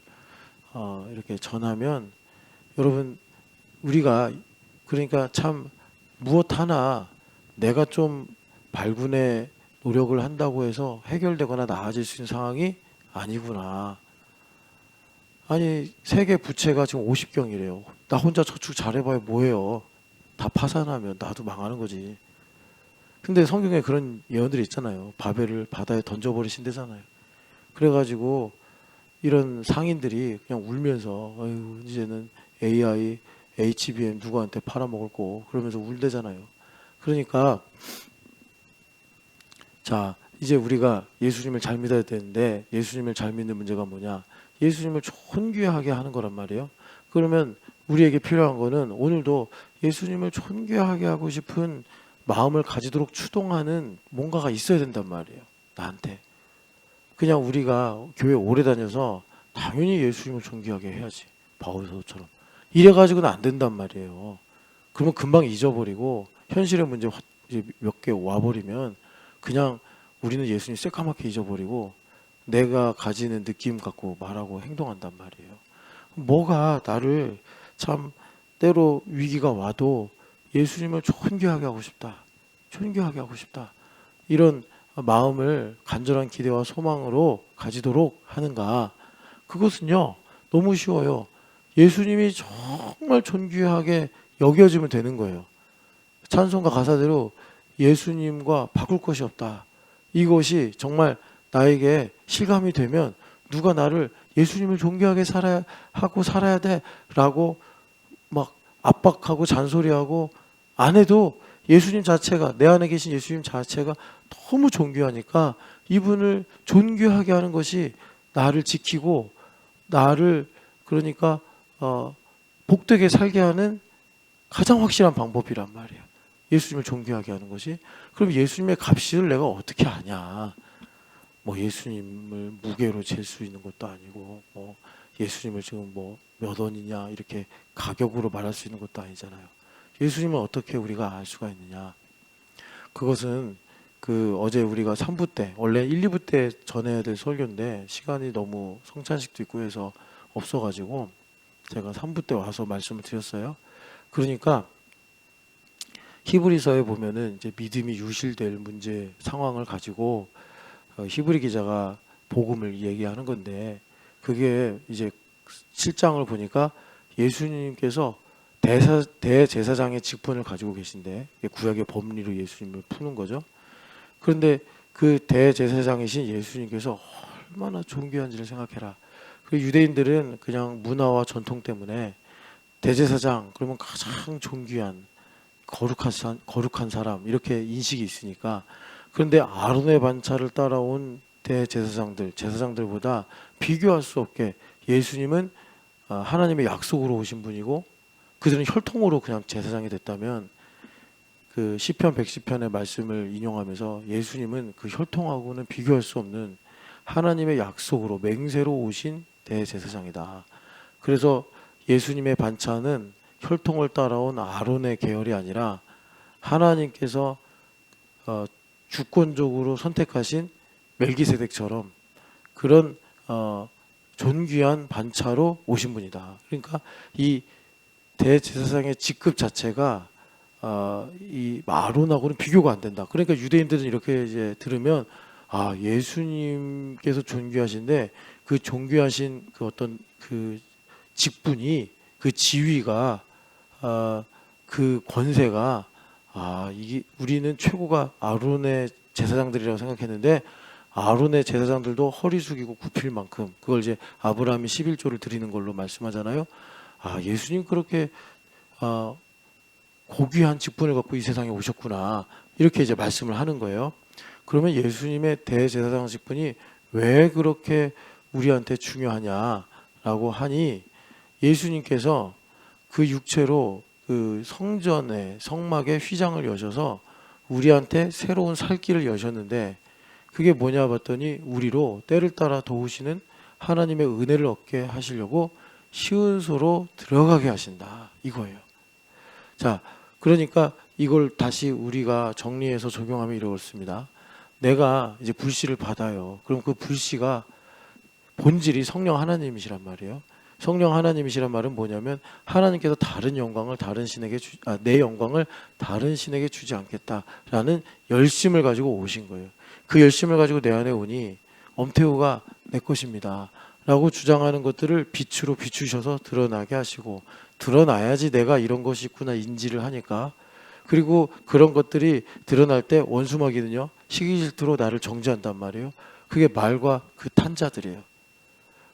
이렇게 전하면 여러분 우리가 그러니까 참 무엇 하나 내가 좀 발군의 노력을 한다고 해서 해결되거나 나아질 수 있는 상황이 아니구나. 아니 세계 부채가 지금 50경이래요. 나 혼자 저축 잘해봐야 뭐예요. 다 파산하면 나도 망하는 거지. 근데 성경에 그런 예언들이 있잖아요. 바벨을 바다에 던져버리신대잖아요. 그래가지고 이런 상인들이 그냥 울면서 아유 이제는 AI, HBM 누구한테 팔아먹을 거 그러면서 울대잖아요. 그러니까 자 이제 우리가 예수님을 잘 믿어야 되는데 예수님을 잘 믿는 문제가 뭐냐? 예수님을 존귀하게 하는 거란 말이에요. 그러면 우리에게 필요한 거는 오늘도 예수님을 존귀하게 하고 싶은 마음을 가지도록 추동하는 뭔가가 있어야 된단 말이에요. 나한테. 그냥 우리가 교회 오래 다녀서 당연히 예수님을 존귀하게 해야지. 바울 사도처럼. 이래가지고는 안 된단 말이에요. 그러면 금방 잊어버리고 현실의 문제 몇 개 와버리면 그냥 우리는 예수님 새까맣게 잊어버리고 내가 가지는 느낌 갖고 말하고 행동한단 말이에요. 뭐가 나를 참 때로 위기가 와도 예수님을 존귀하게 하고 싶다. 존귀하게 하고 싶다. 이런 마음을 간절한 기대와 소망으로 가지도록 하는가. 그것은요. 너무 쉬워요. 예수님이 정말 존귀하게 여겨지면 되는 거예요. 찬송가 가사대로 예수님과 바꿀 것이 없다. 이것이 정말 나에게 실감이 되면 누가 나를 예수님을 존귀하게 살아야 돼라고 막 압박하고 잔소리하고 안 해도 예수님 자체가 내 안에 계신 예수님 자체가 너무 존귀하니까 이분을 존귀하게 하는 것이 나를 지키고 나를 그러니까 복되게 살게 하는 가장 확실한 방법이란 말이에요. 예수님을 존귀하게 하는 것이. 그럼 예수님의 값을 내가 어떻게 아냐? 뭐 예수님을 무게로 잴 수 있는 것도 아니고, 뭐 예수님을 지금 뭐 몇 원이냐 이렇게 가격으로 말할 수 있는 것도 아니잖아요. 예수님을 어떻게 우리가 알 수가 있느냐? 그것은 그 어제 우리가 3부 때, 원래 1, 2부 때 전해야 될 설교인데 시간이 너무 성찬식도 있고 해서 없어가지고 제가 3부 때 와서 말씀을 드렸어요. 그러니까 히브리서에 보면은 이제 믿음이 유실될 문제 상황을 가지고 히브리 기자가 복음을 얘기하는 건데, 그게 이제 7장을 보니까 예수님께서 대제사장의 직분을 가지고 계신데, 구약의 법리로 예수님을 푸는 거죠. 그런데 그 대제사장이신 예수님께서 얼마나 존귀한지를 생각해라. 그 유대인들은 그냥 문화와 전통 때문에 대제사장 그러면 가장 존귀한 거룩한 사람 이렇게 인식이 있으니까. 그런데 아론의 반차를 따라온 제사장들보다 비교할 수 없게 예수님은 하나님의 약속으로 오신 분이고, 그들은 혈통으로 그냥 제사장이 됐다면 그 시편 110편의 말씀을 인용하면서 예수님은 그 혈통하고는 비교할 수 없는 하나님의 약속으로 맹세로 오신 대제사장이다. 그래서 예수님의 반차는 혈통을 따라온 아론의 계열이 아니라 하나님께서 주권적으로 선택하신 멜기세덱처럼 그런 존귀한 반차로 오신 분이다. 그러니까 이 대제사장의 직급 자체가 이 아론하고는 비교가 안 된다. 그러니까 유대인들은 이렇게 이제 들으면 예수님께서 존귀하신데 그 존귀하신 그 어떤 그 직분이, 그 지위가, 그 권세가, 이게 우리는 최고가 아론의 제사장들이라고 생각했는데, 아론의 제사장들도 허리 숙이고 굽힐 만큼, 그걸 이제 아브라함이 11조를 드리는 걸로 말씀하잖아요. 예수님 그렇게 고귀한 직분을 갖고 이 세상에 오셨구나, 이렇게 이제 말씀을 하는 거예요. 그러면 예수님의 대제사장 직분이 왜 그렇게 우리한테 중요하냐라고 하니, 예수님께서 그 육체로 그 성전의 성막의 휘장을 여셔서 우리한테 새로운 살 길을 여셨는데, 그게 뭐냐 봤더니 우리로 때를 따라 도우시는 하나님의 은혜를 얻게 하시려고 시온소로 들어가게 하신다, 이거예요. 자, 그러니까 이걸 다시 우리가 정리해서 적용하면 이렇습니다. 내가 이제 불씨를 받아요. 그럼 그 불씨가 본질이 성령 하나님이시란 말이에요. 성령 하나님이시란 말은 뭐냐면 하나님께서 다른 영광을 다른 신에게 내 영광을 다른 신에게 주지 않겠다라는 열심을 가지고 오신 거예요. 그 열심을 가지고 내 안에 오니 엄태우가 내 것입니다 라고 주장하는 것들을 빛으로 비추셔서 드러나게 하시고, 드러나야지 내가 이런 것이 있구나 인지를 하니까. 그리고 그런 것들이 드러날 때 원수마귀는요 시기 질투로 나를 정죄한단 말이에요. 그게 말과 그 탄자들이에요.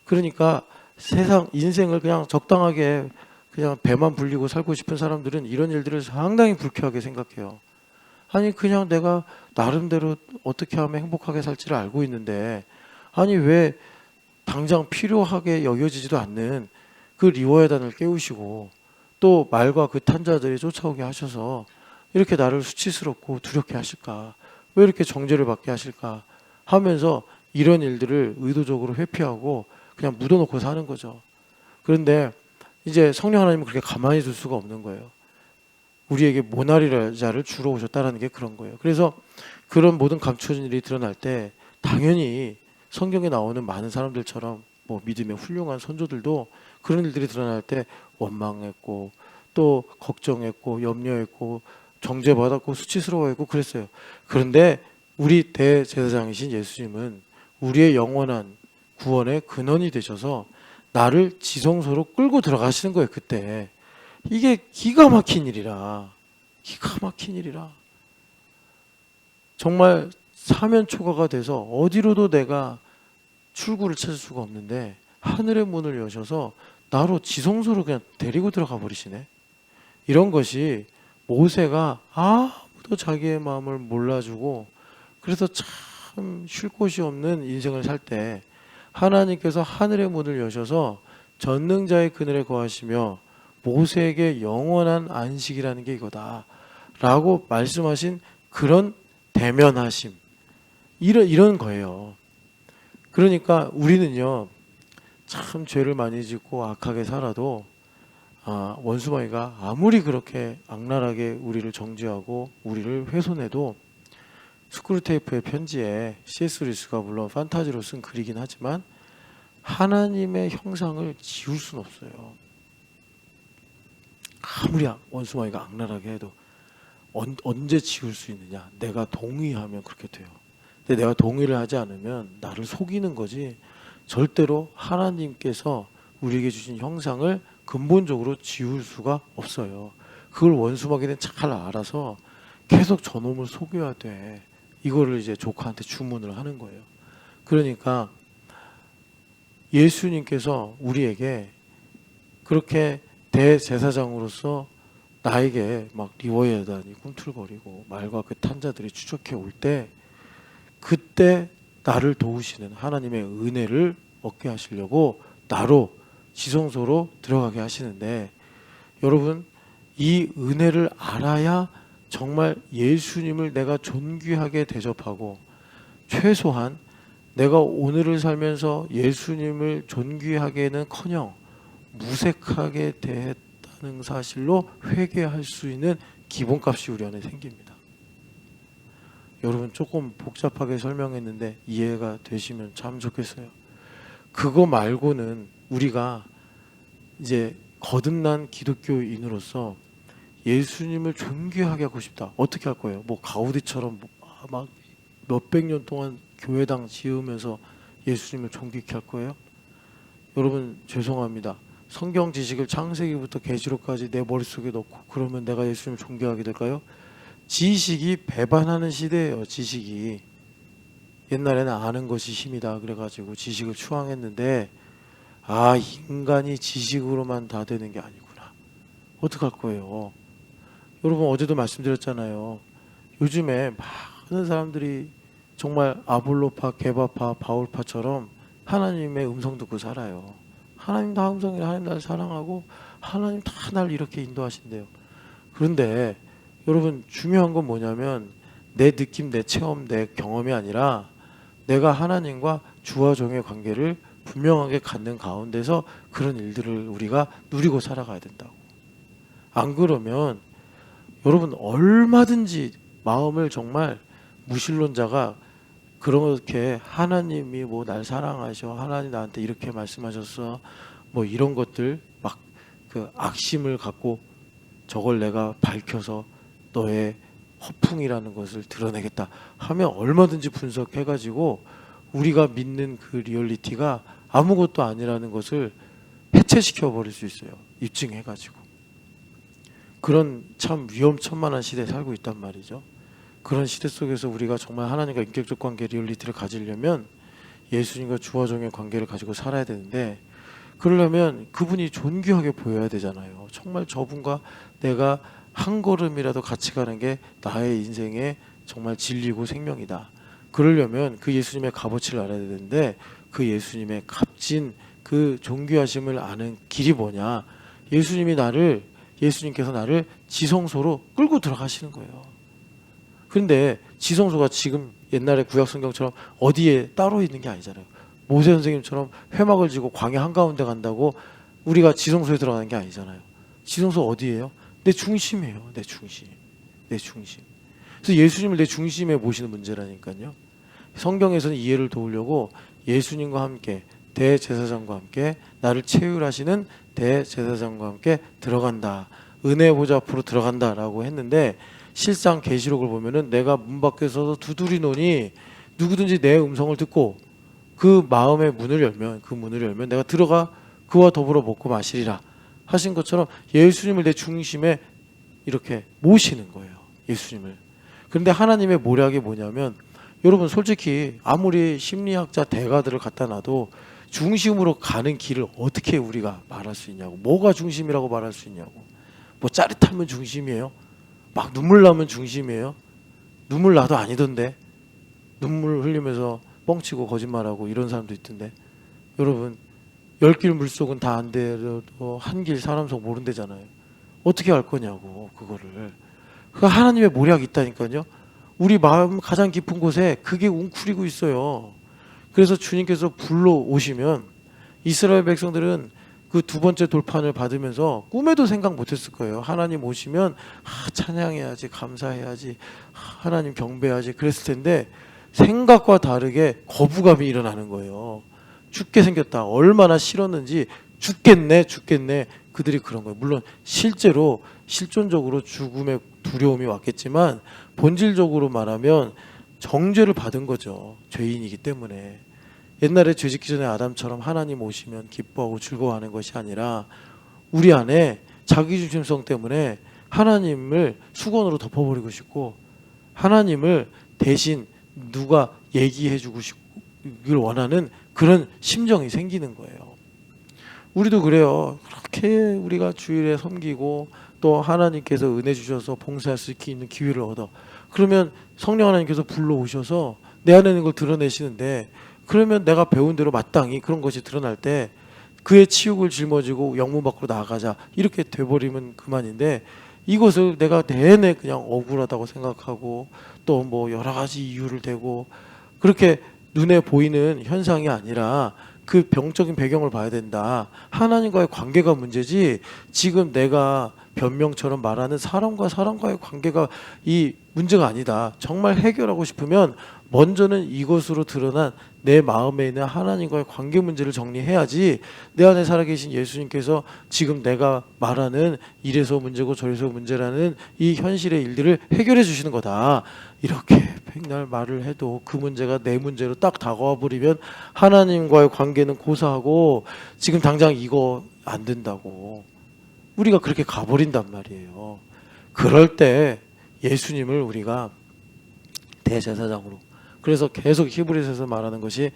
그러니까 세상 인생을 그냥 적당하게 그냥 배만 불리고 살고 싶은 사람들은 이런 일들을 상당히 불쾌하게 생각해요. 아니 그냥 내가 나름대로 어떻게 하면 행복하게 살지를 알고 있는데, 아니 왜 당장 필요하게 여겨지지도 않는 그 리워야단을 깨우시고 또 말과 그 탄자들이 쫓아오게 하셔서 이렇게 나를 수치스럽고 두렵게 하실까, 왜 이렇게 정죄를 받게 하실까 하면서 이런 일들을 의도적으로 회피하고 그냥 묻어놓고 사는 거죠. 그런데 이제 성령 하나님은 그렇게 가만히 둘 수가 없는 거예요. 우리에게 모나리자를 주러 오셨다라는 게 그런 거예요. 그래서 그런 모든 감춰진 일이 드러날 때 당연히 성경에 나오는 많은 사람들처럼 뭐 믿음의 훌륭한 선조들도 그런 일들이 드러날 때 원망했고 또 걱정했고 염려했고 정죄받았고 수치스러워했고 그랬어요. 그런데 우리 대제사장이신 예수님은 우리의 영원한 구원의 근원이 되셔서 나를 지성소로 끌고 들어가시는 거예요. 그때 이게 기가 막힌 일이라, 정말 사면초가가 돼서 어디로도 내가 출구를 찾을 수가 없는데 하늘의 문을 여셔서 나로 지성소로 그냥 데리고 들어가 버리시네. 이런 것이 모세가 아무도 자기의 마음을 몰라주고 그래서 참 쉴 곳이 없는 인생을 살 때 하나님께서 하늘의 문을 여셔서 전능자의 그늘에 거하시며 모세에게 영원한 안식이라는 게 이거다 라고 말씀하신 그런 대면하심, 이런 거예요. 그러니까 우리는요, 참 죄를 많이 짓고 악하게 살아도 원수마귀가 아무리 그렇게 악랄하게 우리를 정죄하고 우리를 훼손해도, 스크루테이프의 편지에 C.S. 루이스가 물론 판타지로 쓴 글이긴 하지만 하나님의 형상을 지울 수는 없어요. 아무리 원수마귀가 악랄하게 해도 언제 지울 수 있느냐? 내가 동의하면 그렇게 돼요. 근데 내가 동의를 하지 않으면 나를 속이는 거지, 절대로 하나님께서 우리에게 주신 형상을 근본적으로 지울 수가 없어요. 그걸 원수마귀는 잘 알아서 계속 저놈을 속여야 돼. 이거를 이제 조카한테 주문을 하는 거예요. 그러니까 예수님께서 우리에게 그렇게 대제사장으로서 나에게 막 리워야다니 꿈틀거리고 말과 그 탄자들이 추적해 올 때, 그때 나를 도우시는 하나님의 은혜를 얻게 하시려고 나로 지성소로 들어가게 하시는데, 여러분, 이 은혜를 알아야 정말 예수님을 내가 존귀하게 대접하고, 최소한 내가 오늘을 살면서 예수님을 존귀하게는커녕 무색하게 대했다는 사실로 회개할 수 있는 기본값이 우리 안에 생깁니다. 여러분, 조금 복잡하게 설명했는데 이해가 되시면 참 좋겠어요. 그거 말고는 우리가 이제 거듭난 기독교인으로서 예수님을 존귀하게 하고 싶다. 어떻게 할 거예요? 뭐 가우디처럼 막 몇백 년 동안 교회당 지으면서 예수님을 존귀케 할 거예요? 여러분, 죄송합니다. 성경 지식을 창세기부터 계시록까지 내 머릿속에 넣고 그러면 내가 예수님을 존귀하게 될까요? 지식이 배반하는 시대예요. 지식이. 옛날에는 아는 것이 힘이다 그래가지고 지식을 추앙했는데, 인간이 지식으로만 다 되는 게 아니구나. 어떡할 거예요? 여러분, 어제도 말씀드렸잖아요. 요즘에 많은 사람들이 정말 아볼로파, 게바파, 바울파처럼 하나님의 음성 듣고 살아요. 하나님 다 음성이라, 하나님 날 사랑하고 하나님 다 날 이렇게 인도하신대요. 그런데 여러분, 중요한 건 뭐냐면 내 느낌, 내 체험, 내 경험이 아니라 내가 하나님과 주와 종의 관계를 분명하게 갖는 가운데서 그런 일들을 우리가 누리고 살아가야 된다고. 안 그러면 여러분, 얼마든지 마음을 정말 무신론자가 그렇게 하나님이 뭐 날 사랑하셔, 하나님 나한테 이렇게 말씀하셨어, 뭐 이런 것들 막 그 악심을 갖고 저걸 내가 밝혀서 너의 허풍이라는 것을 드러내겠다 하면 얼마든지 분석해가지고 우리가 믿는 그 리얼리티가 아무것도 아니라는 것을 해체시켜 버릴 수 있어요. 입증해가지고. 그런 참 위험천만한 시대에 살고 있단 말이죠. 그런 시대 속에서 우리가 정말 하나님과 인격적 관계 리얼리티를 가지려면 예수님과 주와 종의 관계를 가지고 살아야 되는데, 그러려면 그분이 존귀하게 보여야 되잖아요. 정말 저분과 내가 한 걸음이라도 같이 가는 게 나의 인생의 정말 진리고 생명이다. 그러려면 그 예수님의 값어치를 알아야 되는데, 그 예수님의 값진 그 존귀하심을 아는 길이 뭐냐? 예수님께서 나를 지성소로 끌고 들어가시는 거예요. 그런데 지성소가 지금 옛날에 구약 성경처럼 어디에 따로 있는 게 아니잖아요. 모세 선생님처럼 회막을 지고 광야 한가운데 간다고 우리가 지성소에 들어가는 게 아니잖아요. 지성소 어디예요? 내 중심이에요. 내 중심. 그래서 예수님을 내 중심에 모시는 문제라니까요. 성경에서는 이해를 도우려고 예수님과 함께, 대제사장과 함께, 나를 체휼하시는 대제사장과 함께 들어간다. 은혜 보좌 앞으로 들어간다라고 했는데, 실상 계시록을 보면은 내가 문 밖에 서서 두드리노니 누구든지 내 음성을 듣고 그 마음의 문을 열면 내가 들어가 그와 더불어 먹고 마시리라 하신 것처럼 예수님을 내 중심에 이렇게 모시는 거예요. 예수님을. 그런데 하나님의 모략이 뭐냐면, 여러분 솔직히 아무리 심리학자 대가들을 갖다 놔도 중심으로 가는 길을 어떻게 우리가 말할 수 있냐고. 뭐가 중심이라고 말할 수 있냐고. 뭐 짜릿하면 중심이에요? 막 눈물 나면 중심이에요? 눈물 나도 아니던데. 눈물 흘리면서 뻥치고 거짓말하고 이런 사람도 있던데. 여러분, 열길 물속은 다 안 돼도 한 길 사람 속 모른대잖아요. 어떻게 알 거냐고 그거를. 그 하나님의 모략이 있다니까요. 우리 마음 가장 깊은 곳에 그게 웅크리고 있어요. 그래서 주님께서 불러오시면 이스라엘 백성들은 그 두 번째 돌판을 받으면서 꿈에도 생각 못했을 거예요. 하나님 오시면 찬양해야지, 감사해야지, 하나님 경배해야지 그랬을 텐데 생각과 다르게 거부감이 일어나는 거예요. 죽게 생겼다. 얼마나 싫었는지 죽겠네 그들이 그런 거예요. 물론 실제로 실존적으로 죽음의 두려움이 왔겠지만 본질적으로 말하면 정죄를 받은 거죠. 죄인이기 때문에. 옛날에 죄짓기 전에 아담처럼 하나님 오시면 기뻐하고 즐거워하는 것이 아니라 우리 안에 자기중심성 때문에 하나님을 수건으로 덮어버리고 싶고 하나님을 대신 누가 얘기해주고 싶길 원하는 그런 심정이 생기는 거예요. 우리도 그래요. 그렇게 우리가 주일에 섬기고 또 하나님께서 은혜 주셔서 봉사할 수 있는 기회를 얻어. 그러면 성령 하나님께서 불러오셔서 내 안에 있는 걸 드러내시는데 그러면 내가 배운 대로 마땅히 그런 것이 드러날 때 그의 치욕을 짊어지고 영문 밖으로 나가자 이렇게 돼버리면 그만인데 이것을 내가 내내 그냥 억울하다고 생각하고 또 뭐 여러 가지 이유를 대고 그렇게 눈에 보이는 현상이 아니라 그 병적인 배경을 봐야 된다. 하나님과의 관계가 문제지 지금 내가 변명처럼 말하는 사람과의 관계가 이 문제가 아니다. 정말 해결하고 싶으면 먼저는 이것으로 드러난 내 마음에 있는 하나님과의 관계 문제를 정리해야지 내 안에 살아계신 예수님께서 지금 내가 말하는 이래서 문제고 저래서 문제라는 이 현실의 일들을 해결해 주시는 거다. 이렇게 백날 말을 해도 그 문제가 내 문제로 딱 다가와 버리면 하나님과의 관계는 고사하고 지금 당장 이거 안 된다고 우리가 그렇게 가버린단 말이에요. 그럴 때 예수님을 우리가 대제사장으로 그래서 계속 히브리서에서 말하는 것이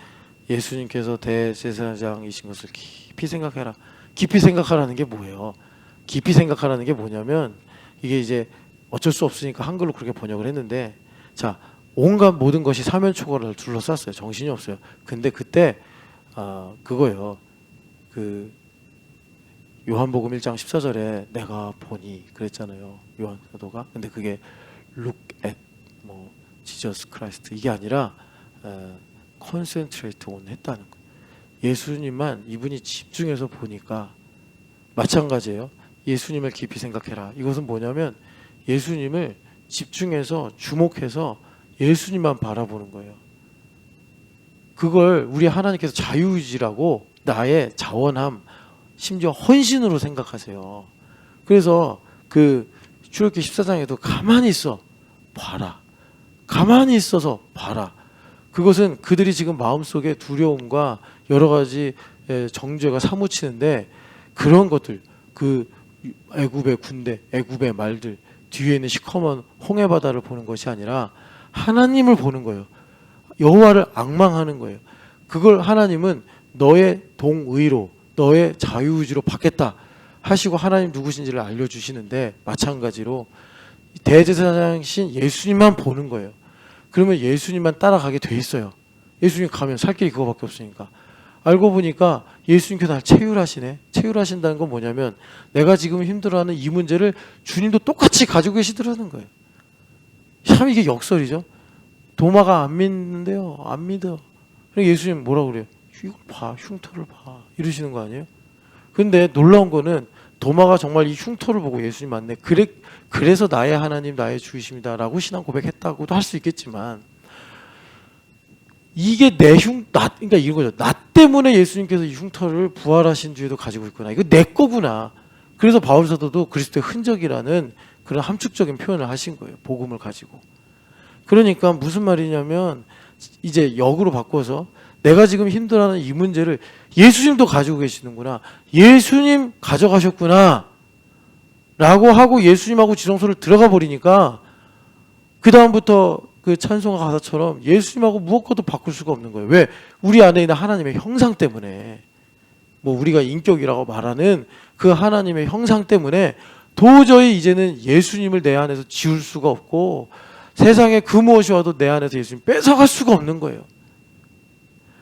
예수님께서 대제사장이신 것을 깊이 생각해라. 깊이 생각하라는 게 뭐예요? 깊이 생각하라는 게 뭐냐면 이게 이제 어쩔 수 없으니까 한글로 그렇게 번역을 했는데 자 온갖 모든 것이 사면초가를 둘러쌌어요. 정신이 없어요. 근데 그때 그거예요. 그 요한복음 1장 14절에 내가 보니 그랬잖아요. 요한 사도가. 근데 그게 look at 뭐 Jesus Christ 이게 아니라 concentrate on 했다는 거예요. 예수님만 이분이 집중해서 보니까 마찬가지예요. 예수님을 깊이 생각해라. 이것은 뭐냐면 예수님을 집중해서 주목해서 예수님만 바라보는 거예요. 그걸 우리 하나님께서 자유의지라고 나의 자원함 심지어 헌신으로 생각하세요. 그래서 그 출애굽기 14장에도 가만히 있어 봐라. 가만히 있어서 봐라. 그것은 그들이 지금 마음속에 두려움과 여러 가지 정죄가 사무치는데 그런 것들 그 애굽의 군대, 애굽의 말들 뒤에 있는 시커먼 홍해 바다를 보는 것이 아니라 하나님을 보는 거예요. 여호와를 앙망하는 거예요. 그걸 하나님은 너의 동의로 너의 자유의지로 받겠다 하시고 하나님 누구신지를 알려주시는데 마찬가지로 대제사장이신 예수님만 보는 거예요. 그러면 예수님만 따라가게 돼 있어요. 예수님 가면 살 길이 그거밖에 없으니까. 알고 보니까 예수님께서 날 체휼하시네. 체휼하신다는 건 뭐냐면 내가 지금 힘들어하는 이 문제를 주님도 똑같이 가지고 계시더라는 거예요. 참 이게 역설이죠. 도마가 안 믿는데요. 안 믿어. 그러니까 예수님 뭐라고 그래요? 이걸 봐. 흉터를 봐. 이러시는 거 아니에요? 근데 놀라운 거는 도마가 정말 이 흉터를 보고 예수님 맞네. 그래서 나의 하나님 나의 주이십니다 라고 신앙 고백했다고도 할 수 있겠지만 이게 그러니까 이런 거죠. 나 때문에 예수님께서 이 흉터를 부활하신 주에도 가지고 있구나. 이거 내 거구나. 그래서 바울 사도도 그리스도의 흔적이라는 그런 함축적인 표현을 하신 거예요. 복음을 가지고. 그러니까 무슨 말이냐면 이제 역으로 바꿔서 내가 지금 힘들어하는 이 문제를 예수님도 가지고 계시는구나. 예수님 가져가셨구나. 라고 하고 예수님하고 지성소를 들어가 버리니까 그 다음부터 그 찬송가 가사처럼 예수님하고 무엇과도 바꿀 수가 없는 거예요. 왜? 우리 안에 있는 하나님의 형상 때문에 뭐 우리가 인격이라고 말하는 그 하나님의 형상 때문에 도저히 이제는 예수님을 내 안에서 지울 수가 없고 세상에 그 무엇이 와도 내 안에서 예수님 뺏어갈 수가 없는 거예요.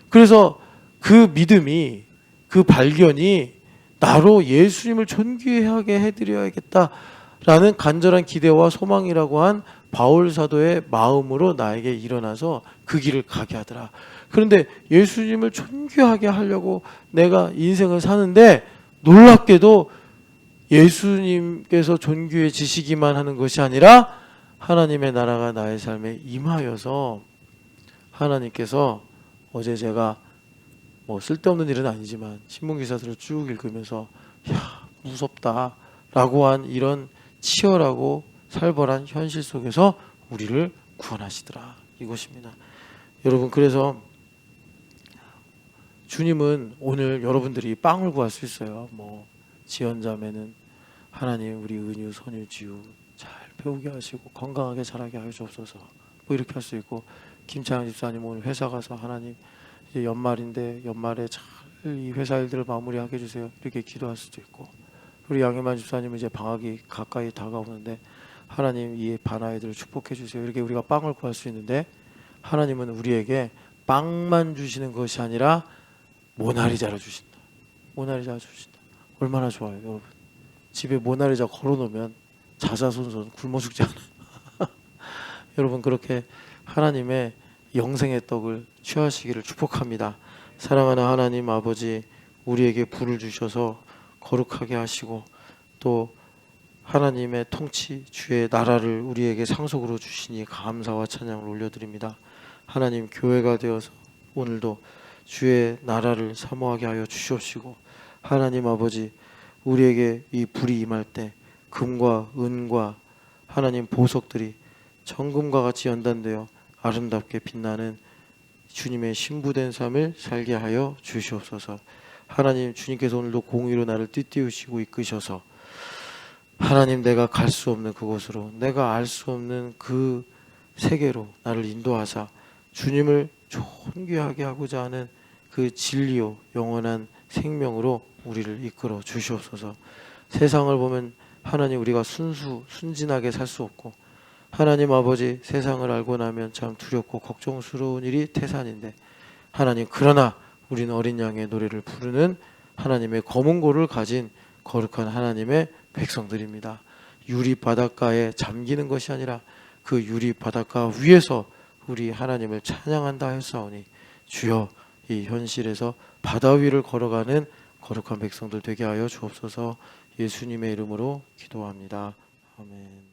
그래서 그 믿음이 그 발견이 나로 예수님을 존귀하게 해드려야겠다라는 간절한 기대와 소망이라고 한 바울 사도의 마음으로 나에게 일어나서 그 길을 가게 하더라. 그런데 예수님을 존귀하게 하려고 내가 인생을 사는데 놀랍게도 예수님께서 존귀해지시기만 하는 것이 아니라 하나님의 나라가 나의 삶에 임하여서 하나님께서 어제 제가 뭐 쓸데없는 일은 아니지만 신문기사들을 쭉 읽으면서 야 무섭다라고 한 이런 치열하고 살벌한 현실 속에서 우리를 구원하시더라 이것입니다. 여러분 그래서 주님은 오늘 여러분들이 빵을 구할 수 있어요. 뭐 지연자매는 하나님 우리 은유 선유 지유 잘 배우게 하시고 건강하게 자라게 하시옵소서 뭐 이렇게 할 수 있고 김창현 집사님 오늘 회사 가서 하나님 이제 연말인데 연말에 잘 이 회사 일들을 마무리하게 해주세요 이렇게 기도할 수도 있고 우리 양희만 집사님은 이제 방학이 가까이 다가오는데 하나님 이 반아이들을 축복해 주세요 이렇게 우리가 빵을 구할 수 있는데 하나님은 우리에게 빵만 주시는 것이 아니라 모나리자를 주신다. 모나리자 주신다. 얼마나 좋아요 여러분. 집에 모나리자 걸어놓으면 자자손손 굶어 죽지 않아요. 여러분 그렇게 하나님의 영생의 떡을 취하시기를 축복합니다. 사랑하는 하나님 아버지 우리에게 불을 주셔서 거룩하게 하시고 또 하나님의 통치 주의 나라를 우리에게 상속으로 주시니 감사와 찬양을 올려드립니다. 하나님 교회가 되어서 오늘도 주의 나라를 사모하게 하여 주시옵시고 하나님 아버지 우리에게 이 불이 임할 때 금과 은과 하나님 보석들이 정금과 같이 연단되어 아름답게 빛나는 주님의 신부된 삶을 살게 하여 주시옵소서. 하나님 주님께서 오늘도 공의로 나를 띠띠우시고 이끄셔서 하나님 내가 갈 수 없는 그곳으로 내가 알 수 없는 그 세계로 나를 인도하사 주님을 존귀하게 하고자 하는 그 진리요 영원한 생명으로 우리를 이끌어 주시옵소서. 세상을 보면 하나님 우리가 순진하게 살 수 없고 하나님 아버지 세상을 알고 나면 참 두렵고 걱정스러운 일이 태산인데 하나님 그러나 우리는 어린 양의 노래를 부르는 하나님의 검은 고를 가진 거룩한 하나님의 백성들입니다. 유리 바닷가에 잠기는 것이 아니라 그 유리 바닷가 위에서 우리 하나님을 찬양한다 했사오니 주여 이 현실에서 바다 위를 걸어가는 거룩한 백성들 되게 하여 주옵소서. 예수님의 이름으로 기도합니다. 아멘.